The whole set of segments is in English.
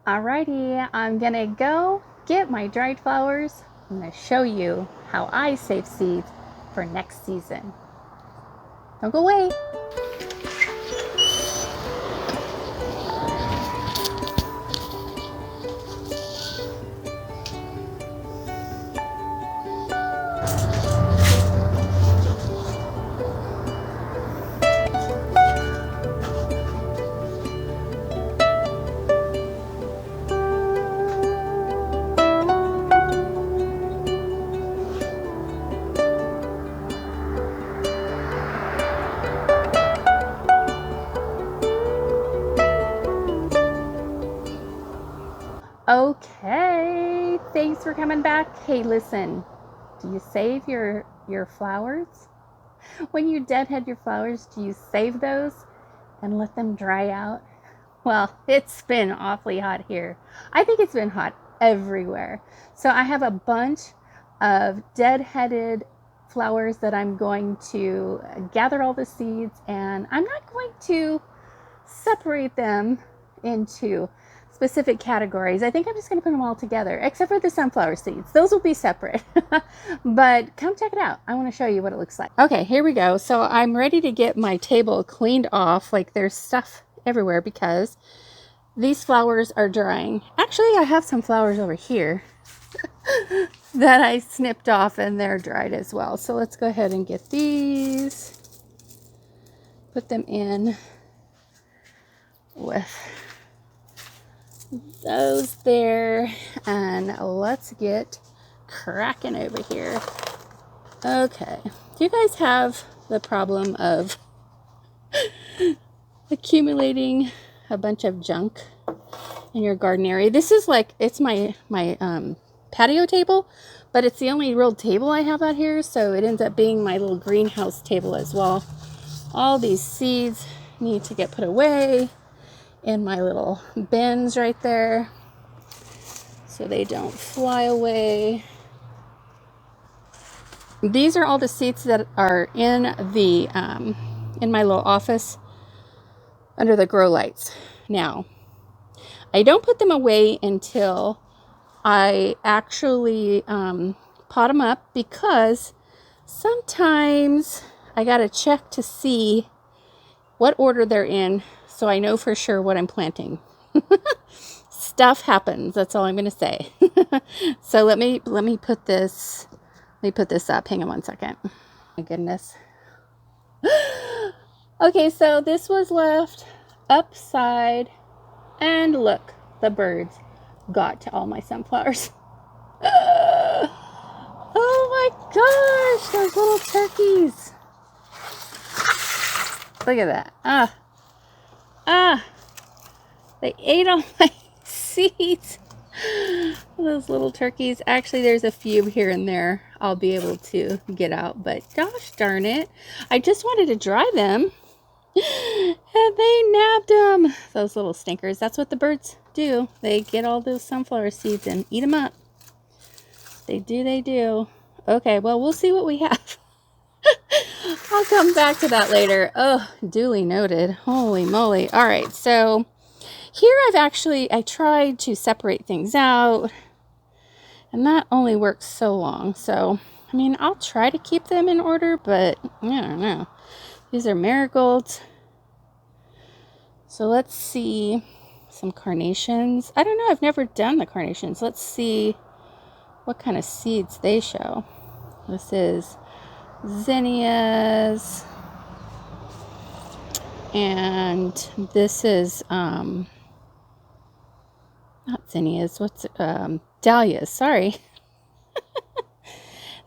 Alrighty, I'm gonna go get my dried flowers. I'm gonna show you how I save seeds for next season. Don't go away. Okay, thanks for coming back. Hey, listen, do you save your flowers? When you deadhead your flowers, do you save those and let them dry out? Well, it's been awfully hot here. I think it's been hot everywhere. So I have a bunch of deadheaded flowers that I'm going to gather all the seeds, and I'm not going to separate them into specific categories. I think I'm just going to put them all together, except for the sunflower seeds. Those will be separate. But come check it out. I want to show you what it looks like. Okay, here we go. So I'm ready to get my table cleaned off. Like, there's stuff everywhere because these flowers are drying. Actually, I have some flowers over here that I snipped off and they're dried as well. So let's go ahead and get these, put them in with those there, and let's get cracking over here. Okay, do you guys have the problem of accumulating a bunch of junk in your garden area? This is like, it's my patio table, but it's the only real table I have out here, so it ends up being my little greenhouse table as well. All these seeds need to get put away in my little bins right there so they don't fly away. These are all the seeds that are in the in my little office under the grow lights. Now, I don't put them away until I actually pot them up, because sometimes I gotta check to see what order they're in so I know for sure what I'm planting. Stuff happens, that's all I'm gonna say. So let me put this up. Hang on one second. My goodness. Okay, so this was left upside, and look, the birds got to all my sunflowers. Oh my gosh, those little turkeys. Look at that. They ate all my seeds. Those little turkeys. Actually, there's a few here and there I'll be able to get out, but gosh darn it, I just wanted to dry them and they nabbed them. Those little stinkers. That's what the birds do. They get all those sunflower seeds and eat them up. They do. Okay, well, we'll see what we have. I'll come back to that later. Oh, duly noted. Holy moly. All right, so here I tried to separate things out, and that only works so long. So, I mean, I'll try to keep them in order, but I don't know. These are marigolds. So let's see some carnations. I don't know. I've never done the carnations. Let's see what kind of seeds they show. This is zinnias, and this is not zinnias, dahlias, sorry.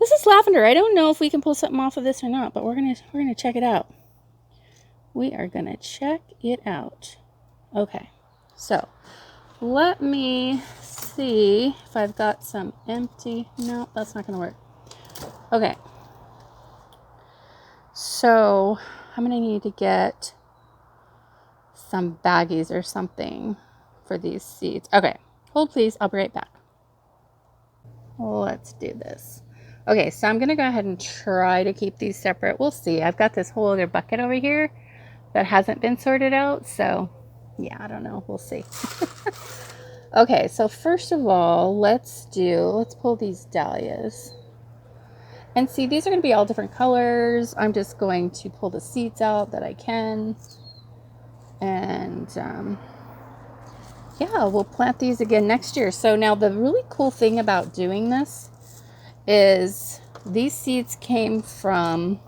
This is lavender. I don't know if we can pull something off of this or not, but we're gonna check it out. We are gonna check it out. Okay, so let me see if I've got some empty. No, that's not gonna work. Okay, so I'm gonna need to get some baggies or something for these seeds. Okay, hold please, I'll be right back. Let's do this. Okay, so I'm gonna go ahead and try to keep these separate. We'll see. I've got this whole other bucket over here that hasn't been sorted out, so yeah, I don't know. We'll see. Okay, so first of all, let's pull these dahlias. And see, these are going to be all different colors. I'm just going to pull the seeds out that I can. And yeah, we'll plant these again next year. So now the really cool thing about doing this is these seeds came from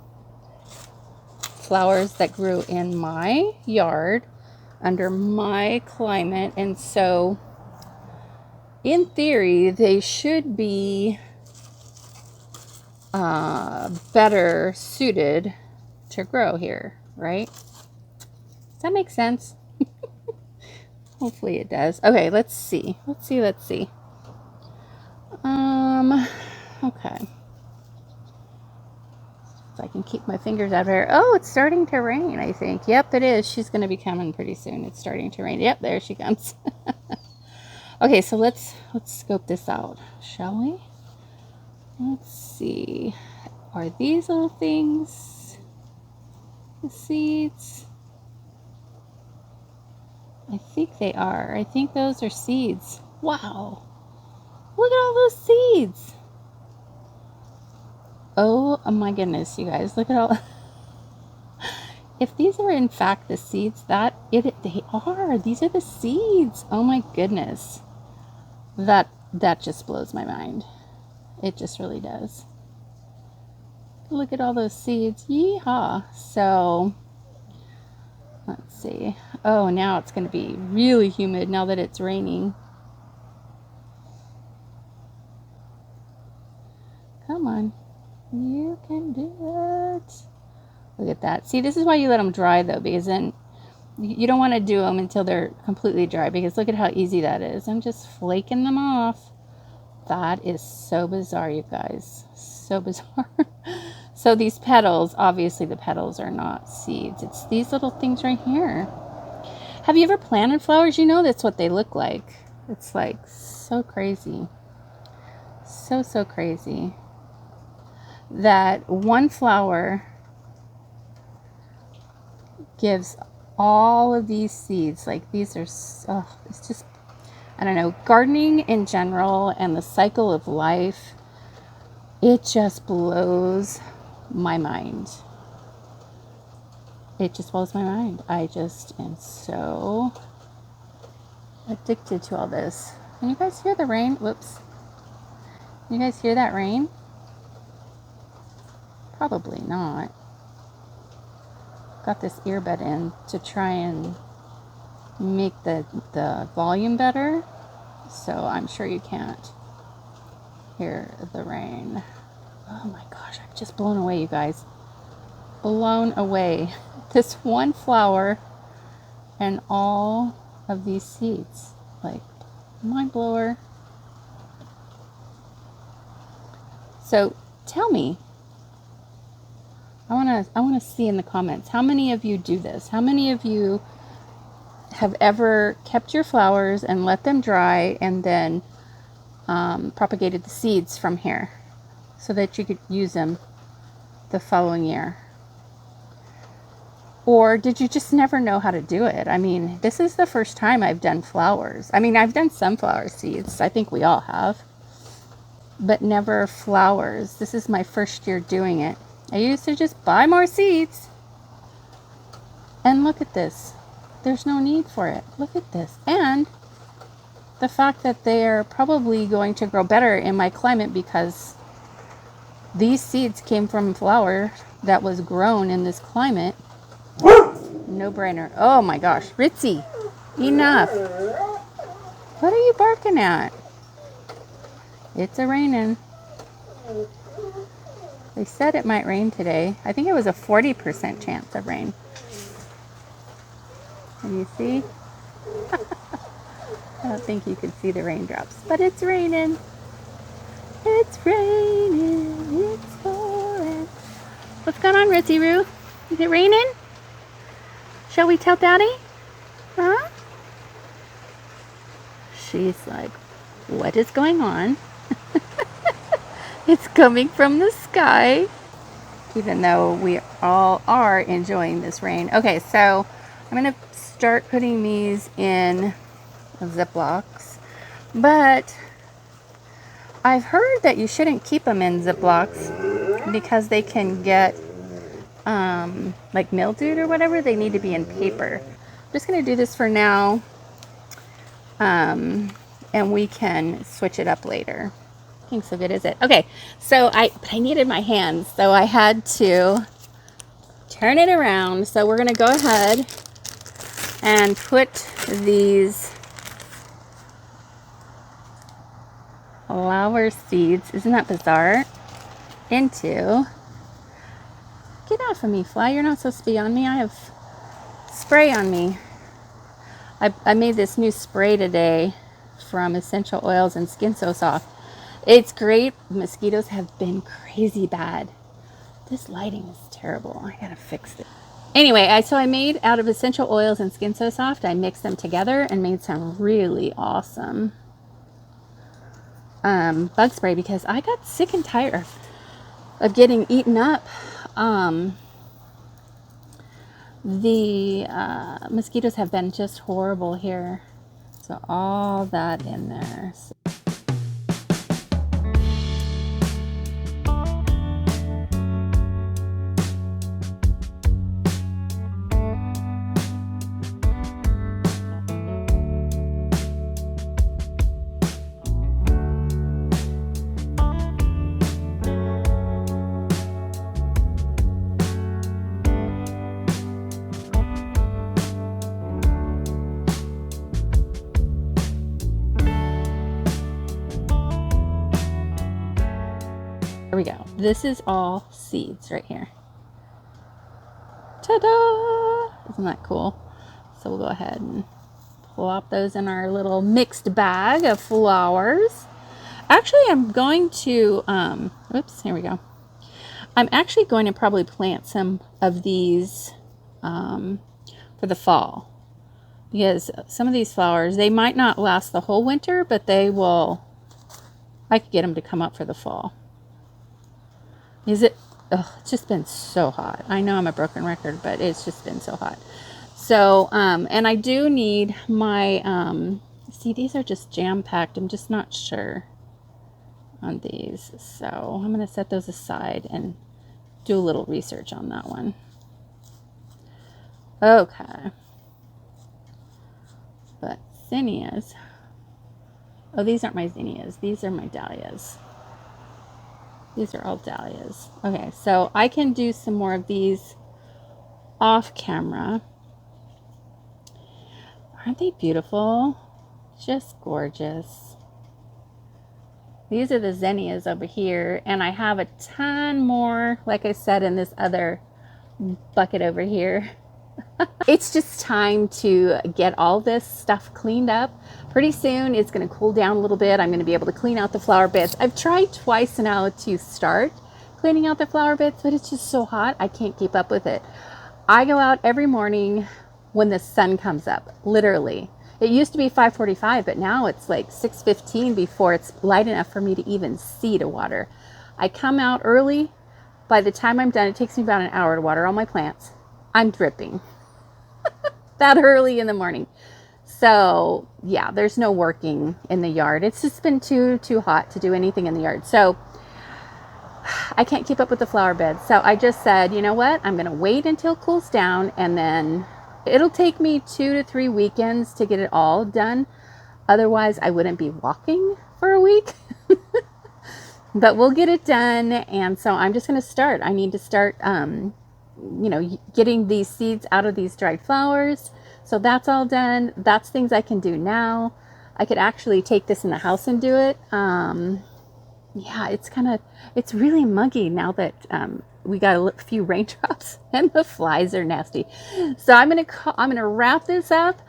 flowers that grew in my yard under my climate. And so in theory, they should be better suited to grow here, right? Does that make sense? Hopefully it does. Okay, let's see. Let's see. Okay. So I can keep my fingers out of here. Oh, it's starting to rain, I think. Yep, it is. She's going to be coming pretty soon. It's starting to rain. Yep, there she comes. Okay, so let's scope this out, shall we? Let's see. Are these little things the seeds? I think they are. I think those are seeds. Wow. Look at all those seeds. Oh my goodness, you guys. Look at all. If these are in fact the seeds, they are. These are the seeds. Oh my goodness. That just blows my mind. It just really does. Look at all those seeds. Yeehaw. So, let's see. Oh, now it's going to be really humid now that it's raining. Come on. You can do it. Look at that. See, this is why you let them dry, though, because then you don't want to do them until they're completely dry, because look at how easy that is. I'm just flaking them off. That is so bizarre, you guys. So bizarre. So these petals, obviously the petals are not seeds. It's these little things right here. Have you ever planted flowers? You know that's what they look like. It's like so crazy. So crazy. That one flower gives all of these seeds. Like these are, it's just, I don't know, gardening in general and the cycle of life, it just blows my mind. It just blows my mind. I just am so addicted to all this. Can you guys hear the rain? Whoops. Can you guys hear that rain? Probably not. Got this earbud in to try and make the volume better, so I'm sure you can't hear the rain. Oh my gosh, I'm just blown away, you guys. Blown away. This one flower and all of these seeds. Like, mind blower. So tell me, I want to see in the comments, how many of you do this? How many of you have ever kept your flowers and let them dry and then propagated the seeds from here so that you could use them the following year? Or did you just never know how to do it? I mean, this is the first time I've done flowers. I mean, I've done sunflower seeds. I think we all have. But never flowers. This is my first year doing it. I used to just buy more seeds. And look at this. There's no need for it. Look at this. And the fact that they are probably going to grow better in my climate because these seeds came from flower that was grown in this climate. No brainer. Oh my gosh. Ritzy, enough. What are you barking at? It's a-raining. They said it might rain today. I think it was a 40% chance of rain. Can you see? I don't think you can see the raindrops, but it's raining. It's raining. It's pouring. What's going on, Ritzy Roo? Is it raining? Shall we tell Daddy? Huh? She's like, what is going on? It's coming from the sky. Even though we all are enjoying this rain. Okay, so I'm going to start putting these in Ziplocs. But I've heard that you shouldn't keep them in Ziplocs because they can get like mildewed or whatever. They need to be in paper. I'm just going to do this for now, and we can switch it up later. I think so good, is it? Okay, so I needed my hands, so I had to turn it around. So we're going to go ahead and put these flower seeds, isn't that bizarre, into, get off of me, fly, you're not supposed to be on me. I have spray on me. I made this new spray today from Essential Oils and Skin So Soft. It's great. Mosquitoes have been crazy bad. This lighting is terrible. I gotta fix it. Anyway, so I made out of Essential Oils and Skin So Soft, I mixed them together and made some really awesome bug spray because I got sick and tired of getting eaten up. The mosquitoes have been just horrible here. So all that in there. Here we go. This is all seeds right here. Ta-da! Isn't that cool? So we'll go ahead and plop those in our little mixed bag of flowers. Actually, I'm going to, oops, here we go. I'm actually going to probably plant some of these for the fall. Because some of these flowers, they might not last the whole winter, but they will, I could get them to come up for the fall. It's just been so hot. I know I'm a broken record, but it's just been so hot. So, and I do need my, see, these are just jam-packed. I'm just not sure on these. So I'm going to set those aside and do a little research on that one. Okay. But zinnias. Oh, these aren't my zinnias. These are my dahlias. These are all dahlias. Okay, so I can do some more of these off camera. Aren't they beautiful? Just gorgeous. These are the zinnias over here, and I have a ton more, like I said, in this other bucket over here. It's just time to get all this stuff cleaned up. Pretty soon it's going to cool down a little bit. I'm going to be able to clean out the flower beds. I've tried twice now to start cleaning out the flower beds, but it's just so hot I can't keep up with it. I go out every morning when the sun comes up, literally. It used to be 5:45, but now it's like 6:15 before it's light enough for me to even see to water. I come out early. By the time I'm done, it takes me about an hour to water all my plants. I'm dripping that early in the morning. So yeah, there's no working in the yard. It's just been too hot to do anything in the yard. So I can't keep up with the flower beds. So I just said, you know what? I'm going to wait until it cools down, and then it'll take me 2 to 3 weekends to get it all done. Otherwise, I wouldn't be walking for a week. But we'll get it done. And so I'm just going to start. I need to start, getting these seeds out of these dried flowers. So that's all done. That's things I can do now. I could actually take this in the house and do it. Yeah, it's really muggy now that we got a few raindrops and the flies are nasty. So I'm gonna wrap this up.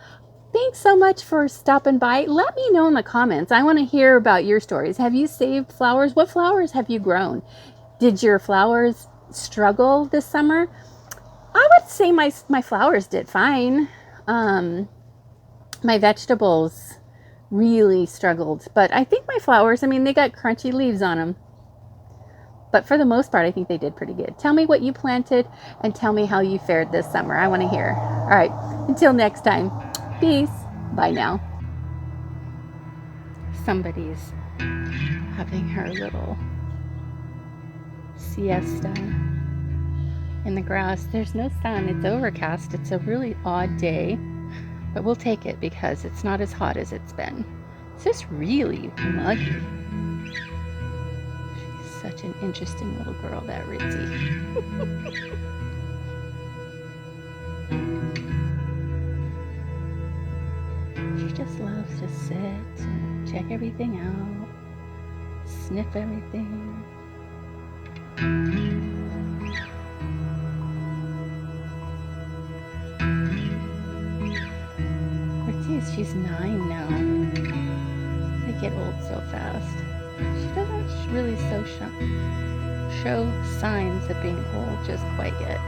Thanks so much for stopping by. Let me know in the comments. I want to hear about your stories. Have you saved flowers? What flowers have you grown? Did your flowers struggle this summer? I would say my flowers did fine. My vegetables really struggled, but I think my flowers, they got crunchy leaves on them. But for the most part, I think they did pretty good. Tell me what you planted and tell me how you fared this summer. I want to hear. All right, until next time. Peace. Bye now. somebody's having her little siesta in the grass. There's no sun. It's overcast. It's a really odd day, but we'll take it because it's not as hot as it's been. It's just really muggy. She's such an interesting little girl, that Ritzy. She just loves to sit and check everything out, sniff everything. Ritzy, she's 9 now. They get old so fast. She doesn't really show signs of being old just quite yet.